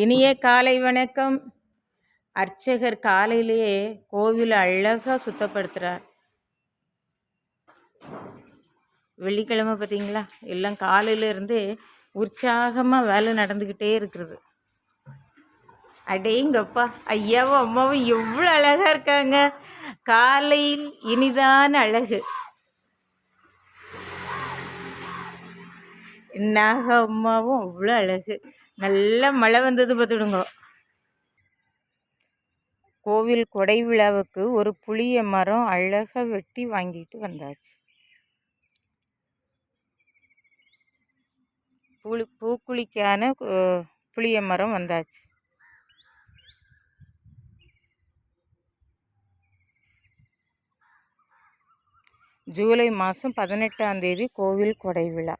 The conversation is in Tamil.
இனிய காலை வணக்கம். அர்ச்சகர் காலையிலேயே கோவில் அழகாக சுத்தப்படுத்துகிறார். வெள்ளிக்கிழமை பார்த்தீங்களா, எல்லாம் காலையிலேருந்தே உற்சாகமாக வேலை நடந்துக்கிட்டே இருக்கிறது. அடேங்கப்பா, ஐயாவும் அம்மாவும் எவ்வளோ அழகாக இருக்காங்க. காலையில் இனிதான அழகு. நாக அம்மாவும் அவ்வளோ அழகு. நல்ல மழை வந்தது பார்த்துடுங்க. கோவில் கொடை விழாவுக்கு ஒரு புளிய மரம் அழகாக வெட்டி வாங்கிட்டு வந்தாச்சு. பூக்குழிக்கான புளிய மரம் வந்தாச்சு. ஜூலை மாதம் 18ஆம் தேதி கோவில் கொடை விழா.